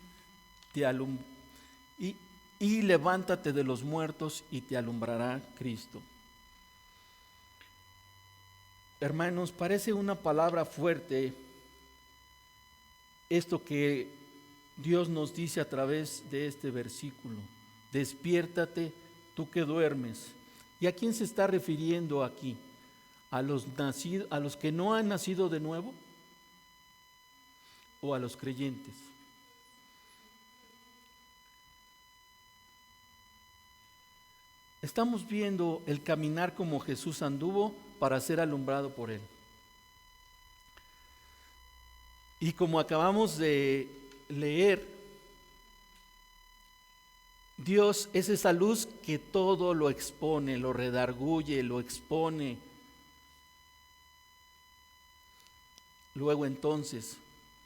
levántate de los muertos y te alumbrará Cristo. hermanos, parece una palabra fuerte esto que Dios nos dice a través de este versículo. Despiértate, tú que duermes. ¿Y a quién se está refiriendo aquí? ¿A los que no han nacido de nuevo? ¿O a los creyentes? Estamos viendo el caminar como Jesús anduvo para ser alumbrado por Él. Y como acabamos de leer, Dios es esa luz que todo lo expone, lo redarguye, lo expone. Luego entonces,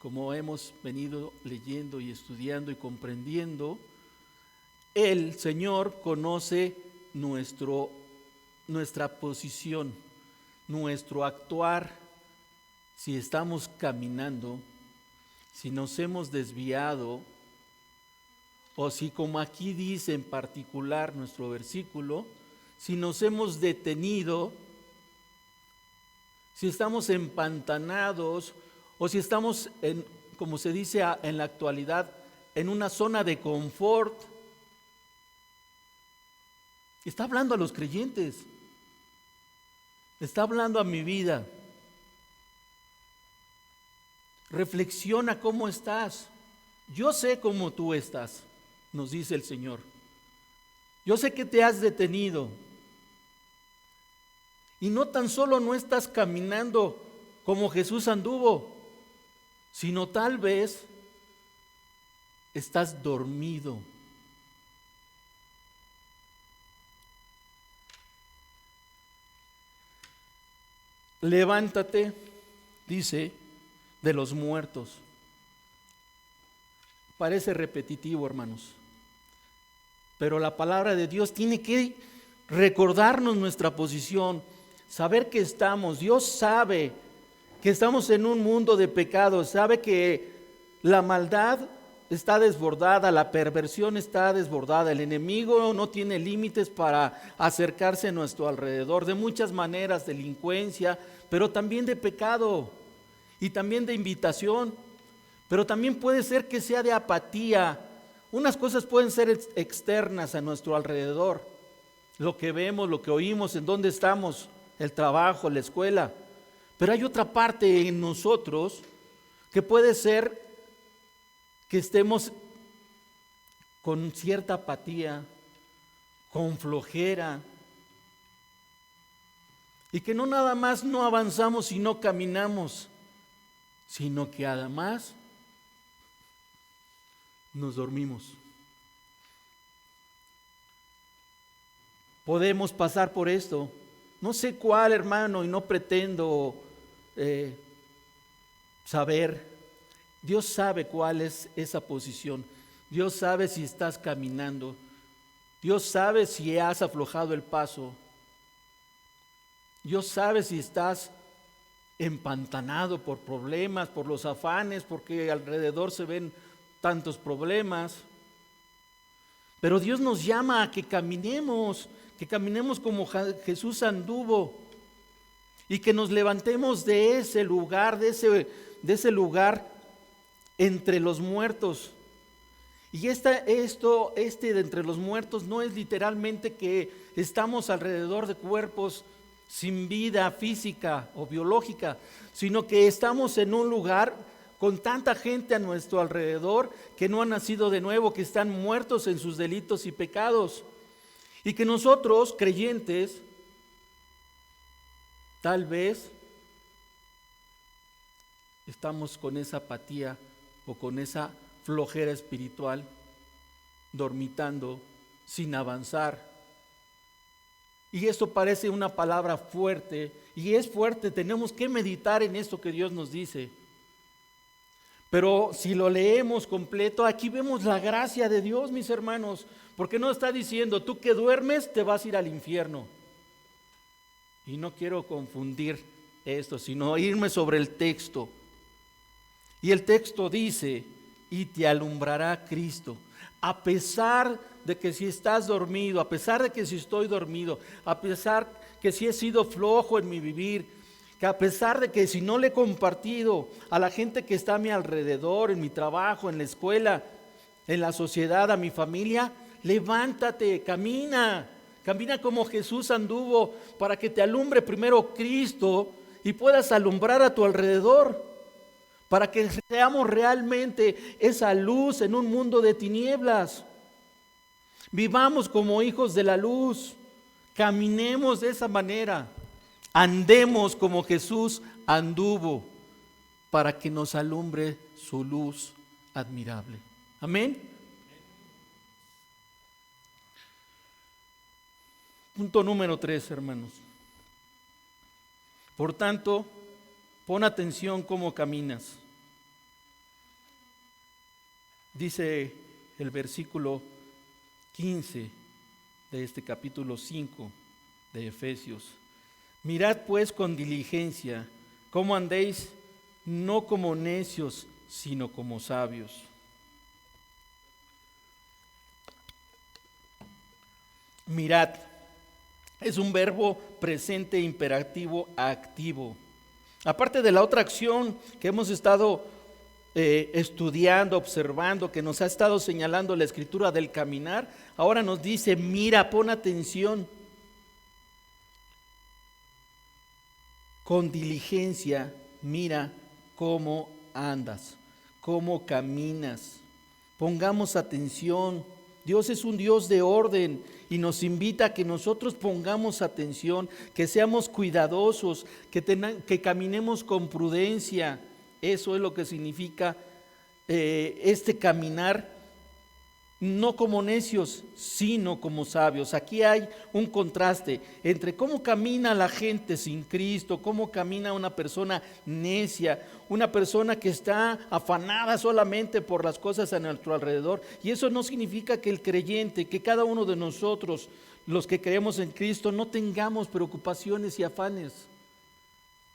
como hemos venido leyendo y estudiando y comprendiendo, el Señor conoce nuestra posición, nuestro actuar, si estamos caminando, si nos hemos desviado, o si, como aquí dice en particular nuestro versículo, si nos hemos detenido, si estamos empantanados, o si estamos, como se dice en la actualidad, en una zona de confort. Está hablando a los creyentes, está hablando a mi vida. Reflexiona cómo estás. Yo sé cómo tú estás, nos dice el Señor. Yo sé que te has detenido. Y no tan solo no estás caminando como Jesús anduvo, sino tal vez estás dormido. Levántate, dice, de los muertos. Parece repetitivo, hermanos, pero la palabra de Dios tiene que recordarnos nuestra posición, saber que Dios sabe que estamos en un mundo de pecado, sabe que la maldad está desbordada, la perversión está desbordada, el enemigo no tiene límites para acercarse a nuestro alrededor, de muchas maneras, delincuencia, pero también de pecado y también de invitación, pero también puede ser que sea de apatía. Unas cosas pueden ser externas a nuestro alrededor, lo que vemos, lo que oímos, en dónde estamos, el trabajo, la escuela, pero hay otra parte en nosotros que puede ser que estemos con cierta apatía, con flojera, y que no nada más no avanzamos y no caminamos, sino que además nos dormimos. Podemos pasar por esto. No sé cuál, hermano, y no pretendo saber. Dios sabe cuál es esa posición. Dios sabe si estás caminando. Dios sabe si has aflojado el paso. Dios sabe si estás empantanado por problemas, por los afanes, porque alrededor se ven tantos problemas. Pero Dios nos llama a que caminemos como Jesús anduvo, y que nos levantemos de ese lugar, de ese lugar entre los muertos. Y de entre los muertos no es literalmente que estamos alrededor de cuerpos sin vida física o biológica, sino que estamos en un lugar con tanta gente a nuestro alrededor que no han nacido de nuevo, que están muertos en sus delitos y pecados. Y que nosotros, creyentes, tal vez estamos con esa apatía o con esa flojera espiritual, dormitando, sin avanzar. Y esto parece una palabra fuerte, y es fuerte, tenemos que meditar en esto que Dios nos dice. Pero si lo leemos completo, aquí vemos la gracia de Dios, mis hermanos, porque no está diciendo, tú que duermes te vas a ir al infierno. Y no quiero confundir esto, sino irme sobre el texto. Y el texto dice, y te alumbrará Cristo. A pesar de que si estás dormido, a pesar de que si estoy dormido, a pesar que si he sido flojo en mi vivir, que a pesar de que si no le he compartido a la gente que está a mi alrededor, en mi trabajo, en la escuela, en la sociedad, a mi familia, levántate, camina como Jesús anduvo, para que te alumbre primero Cristo y puedas alumbrar a tu alrededor, para que seamos realmente esa luz en un mundo de tinieblas. Vivamos como hijos de la luz, caminemos de esa manera, andemos como Jesús anduvo, para que nos alumbre su luz admirable. Amén. Punto número 3, hermanos. Por tanto, pon atención cómo caminas. Dice el versículo 15 de este capítulo 5 de Efesios. Mirad pues con diligencia cómo andéis, no como necios, sino como sabios. Mirad es un verbo presente imperativo activo. Aparte de la otra acción que hemos estado estudiando, observando, que nos ha estado señalando la escritura del caminar, ahora nos dice, mira, pon atención. Con diligencia, mira cómo andas, cómo caminas. Pongamos atención. Dios es un Dios de orden y nos invita a que nosotros pongamos atención, que seamos cuidadosos, que caminemos con prudencia. Eso es lo que significa este caminar, no como necios, sino como sabios. Aquí hay un contraste entre cómo camina la gente sin Cristo, cómo camina una persona necia, una persona que está afanada solamente por las cosas a nuestro alrededor. Y eso no significa que el creyente, que cada uno de nosotros, los que creemos en Cristo, no tengamos preocupaciones y afanes.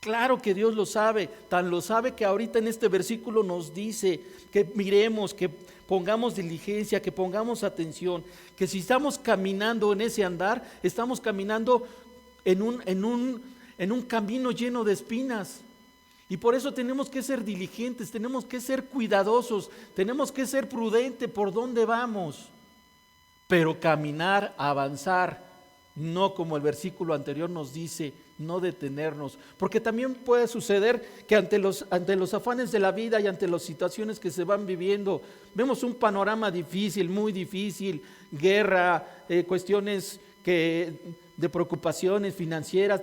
Claro que Dios lo sabe, tan lo sabe que ahorita en este versículo nos dice que miremos, que pongamos diligencia, que pongamos atención, que si estamos caminando en ese andar, estamos caminando en un camino lleno de espinas. Y por eso tenemos que ser diligentes, tenemos que ser cuidadosos, tenemos que ser prudentes por dónde vamos, pero caminar, avanzar, no como el versículo anterior nos dice, no detenernos, porque también puede suceder que ante los afanes de la vida y ante las situaciones que se van viviendo, vemos un panorama difícil, muy difícil, guerra, cuestiones de preocupaciones financieras,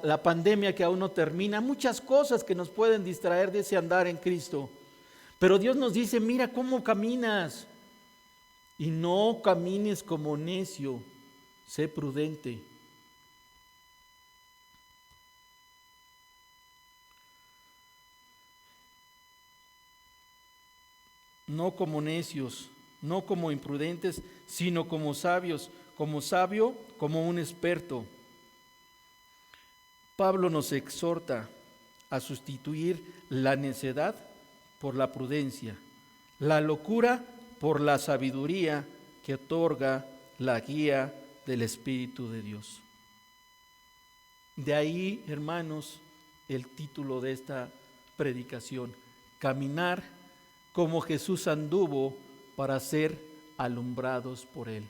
la pandemia que aún no termina, muchas cosas que nos pueden distraer de ese andar en Cristo. Pero Dios nos dice, mira cómo caminas y no camines como necio, sé prudente. No como necios, no como imprudentes, sino como sabios, como sabio, como un experto. Pablo nos exhorta a sustituir la necedad por la prudencia, la locura por la sabiduría que otorga la guía del Espíritu de Dios. De ahí, hermanos, el título de esta predicación, caminar como Jesús anduvo para ser alumbrados por Él.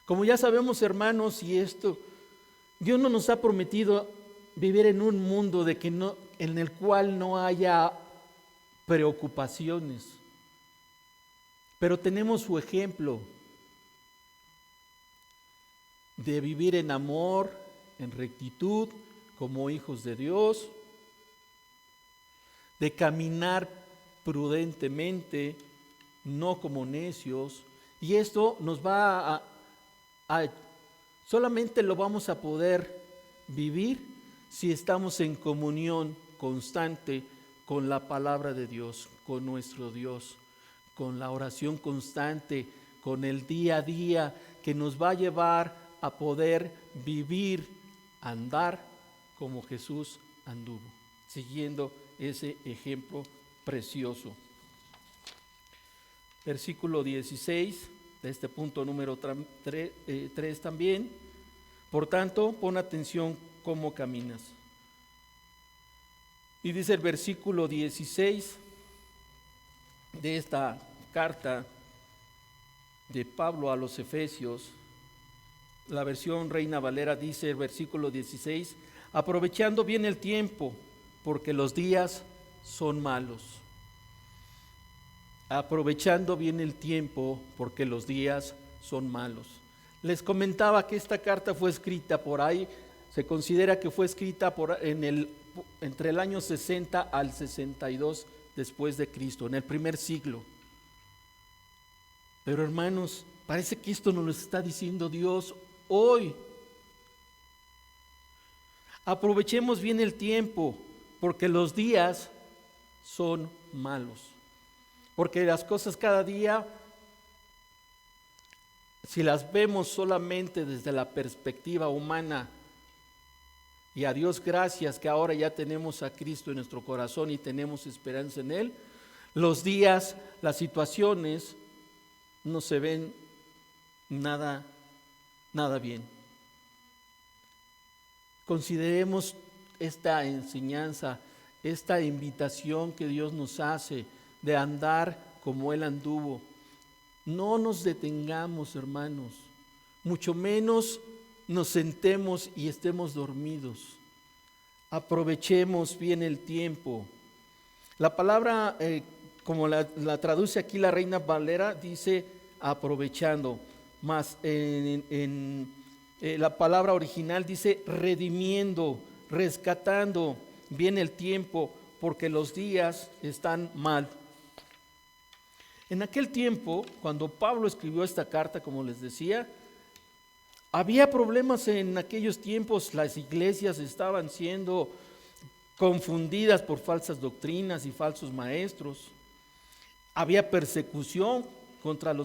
Como ya sabemos, hermanos, y esto, Dios no nos ha prometido vivir en un mundo en el cual no haya preocupaciones, pero tenemos su ejemplo de vivir en amor, en rectitud, como hijos de Dios, de caminar prudentemente, no como necios, y esto nos va solamente lo vamos a poder vivir si estamos en comunión constante con la palabra de Dios, con nuestro Dios, con la oración constante, con el día a día que nos va a llevar a poder vivir, andar como Jesús anduvo, siguiendo ese ejemplo precioso. Versículo 16 de este punto número 3 también. Por tanto, pon atención cómo caminas. Y dice el versículo 16 de esta carta de Pablo a los Efesios, la versión Reina Valera dice el versículo 16, aprovechando bien el tiempo, porque los días son malos. Aprovechando bien el tiempo, porque los días son malos. Les comentaba que esta carta fue escrita por ahí, se considera que fue escrita entre el año 60 al 62 después de Cristo, en el primer siglo. Pero hermanos, parece que esto nos lo está diciendo Dios hoy. Aprovechemos bien el tiempo, porque los días son malos. Porque las cosas cada día, si las vemos solamente desde la perspectiva humana, y a Dios gracias que ahora ya tenemos a Cristo en nuestro corazón y tenemos esperanza en Él, los días, las situaciones no se ven nada bien. Consideremos esta enseñanza, esta invitación que Dios nos hace de andar como Él anduvo. No nos detengamos, hermanos, mucho menos nos sentemos y estemos dormidos. Aprovechemos bien el tiempo. La palabra, como la traduce aquí la Reina Valera, dice aprovechando, más la palabra original dice redimiendo, rescatando bien el tiempo, porque los días están mal. En aquel tiempo, cuando Pablo escribió esta carta, como les decía, había problemas en aquellos tiempos. Las iglesias estaban siendo confundidas por falsas doctrinas y falsos maestros. Había persecución contra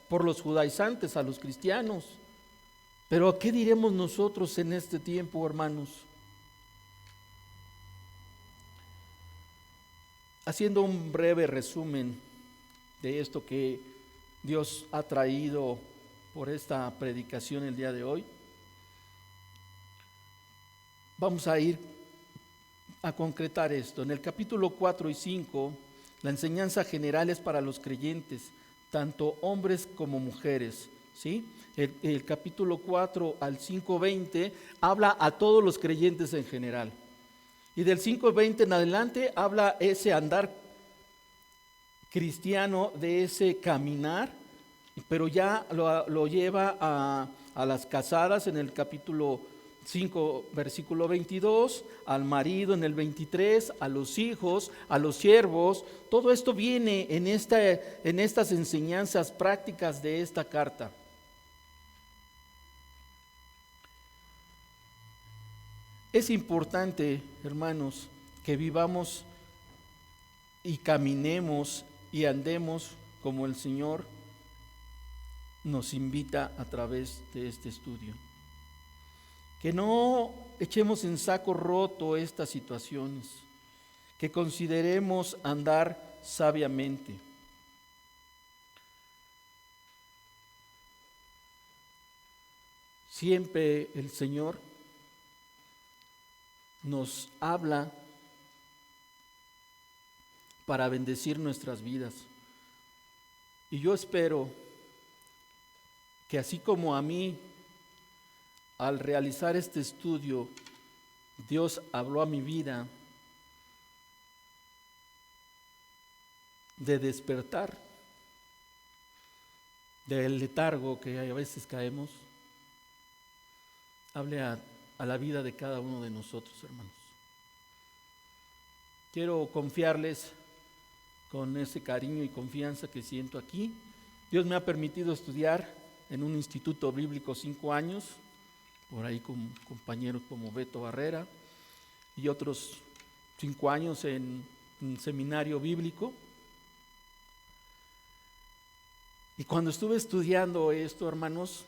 por los judaizantes a los cristianos. Pero ¿qué diremos nosotros en este tiempo, hermanos? Haciendo un breve resumen de esto que Dios ha traído por esta predicación el día de hoy, vamos a ir a concretar esto. En el capítulo 4 y 5, la enseñanza general es para los creyentes, tanto hombres como mujeres, ¿sí? El capítulo 4 al 5:20 habla a todos los creyentes en general. Y del 5:20 en adelante habla ese andar cristiano, de ese caminar, pero ya lo lleva a las casadas en el capítulo 5, versículo 22, al marido en el 23, a los hijos, a los siervos. Todo esto viene en estas enseñanzas prácticas de esta carta. Es importante, hermanos, que vivamos y caminemos y andemos como el Señor nos invita a través de este estudio. Que no echemos en saco roto estas situaciones, que consideremos andar sabiamente. Siempre el Señor nos habla para bendecir nuestras vidas. Y yo espero que así como a mí, al realizar este estudio, Dios habló a mi vida de despertar del letargo que a veces caemos, hable a la vida de cada uno de nosotros, hermanos. Quiero confiarles con ese cariño y confianza que siento aquí. Dios me ha permitido estudiar en un instituto bíblico 5 años, por ahí con compañeros como Beto Barrera, y otros 5 años en un seminario bíblico. Y cuando estuve estudiando esto, hermanos,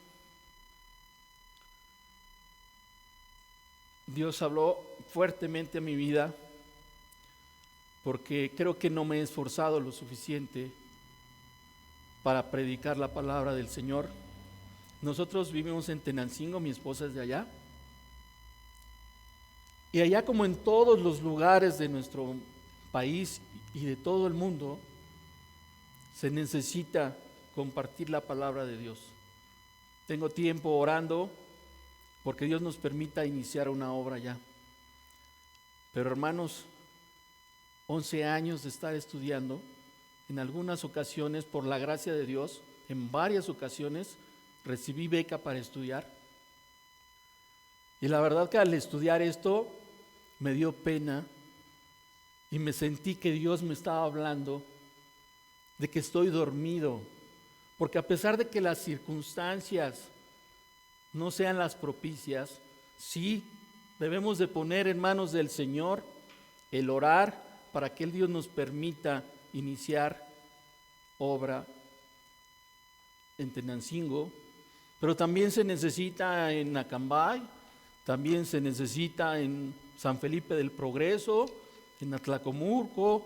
Dios habló fuertemente a mi vida, porque creo que no me he esforzado lo suficiente para predicar la palabra del Señor. Nosotros vivimos en Tenancingo, mi esposa es de allá, Y allá como en todos los lugares de nuestro país y de todo el mundo, se necesita compartir la palabra de Dios. Tengo tiempo orando porque Dios nos permita iniciar una obra ya. Pero hermanos, 11 años de estar estudiando, en algunas ocasiones, por la gracia de Dios, en varias ocasiones, recibí beca para estudiar. Y la verdad que al estudiar esto, me dio pena y me sentí que Dios me estaba hablando de que estoy dormido. Porque a pesar de que las circunstancias no sean las propicias, sí debemos de poner en manos del Señor el orar para que el Dios nos permita iniciar obra en Tenancingo, pero también se necesita en Acambay, también se necesita en San Felipe del Progreso, en Atlacomulco,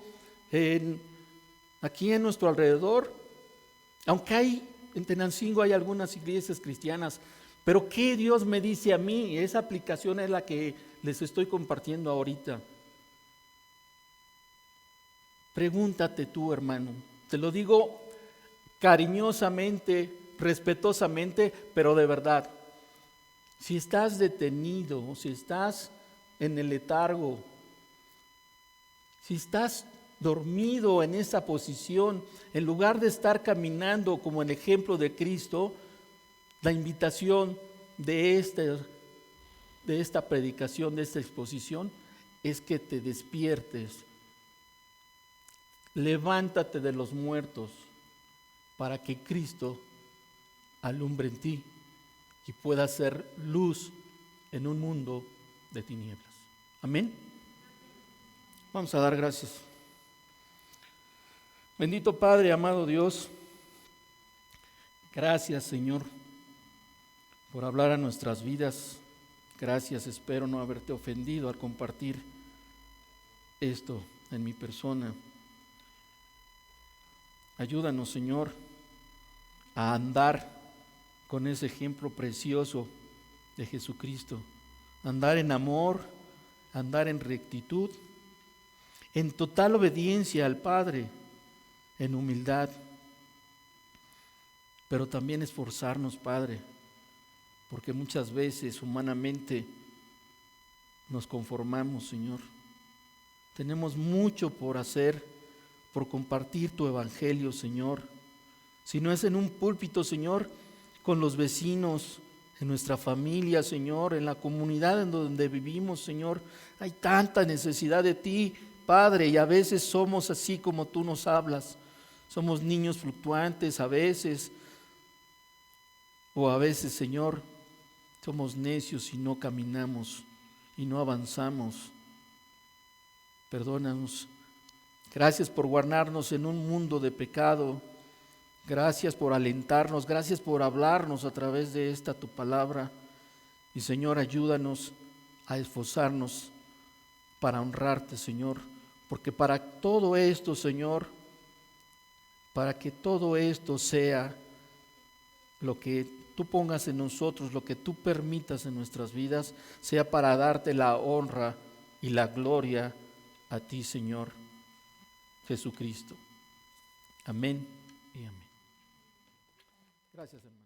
aquí en nuestro alrededor, aunque en Tenancingo hay algunas iglesias cristianas, pero ¿qué Dios me dice a mí? Esa aplicación es la que les estoy compartiendo ahorita. Pregúntate tú, hermano, te lo digo cariñosamente, respetuosamente, pero de verdad. Si estás detenido, si estás en el letargo, si estás dormido en esa posición, en lugar de estar caminando como el ejemplo de Cristo, la invitación de esta predicación, de esta exposición, es que te despiertes. Levántate de los muertos para que Cristo alumbre en ti y pueda ser luz en un mundo de tinieblas. Amén. Vamos a dar gracias. Bendito Padre, amado Dios, gracias Señor por hablar a nuestras vidas. Gracias, espero no haberte ofendido al compartir esto en mi persona. Ayúdanos, Señor, a andar con ese ejemplo precioso de Jesucristo. Andar en amor, andar en rectitud, en total obediencia al Padre, en humildad. Pero también esforzarnos, Padre, porque muchas veces humanamente nos conformamos, Señor. Tenemos mucho por hacer, por compartir tu evangelio, Señor. Si no es en un púlpito, Señor, con los vecinos, en nuestra familia, Señor, en la comunidad en donde vivimos, Señor. Hay tanta necesidad de ti, Padre, y a veces somos así como tú nos hablas. Somos niños fluctuantes a veces, o a veces, Señor, somos necios y no caminamos y no avanzamos. Perdónanos. Gracias por guardarnos en un mundo de pecado. Gracias por alentarnos. Gracias por hablarnos a través de esta tu palabra. Y Señor, ayúdanos a esforzarnos para honrarte, Señor. Porque para todo esto, Señor, para que todo esto sea lo que tú pongas en nosotros, lo que tú permitas en nuestras vidas, sea para darte la honra y la gloria a ti, Señor Jesucristo. Amén y amén. Gracias, hermano.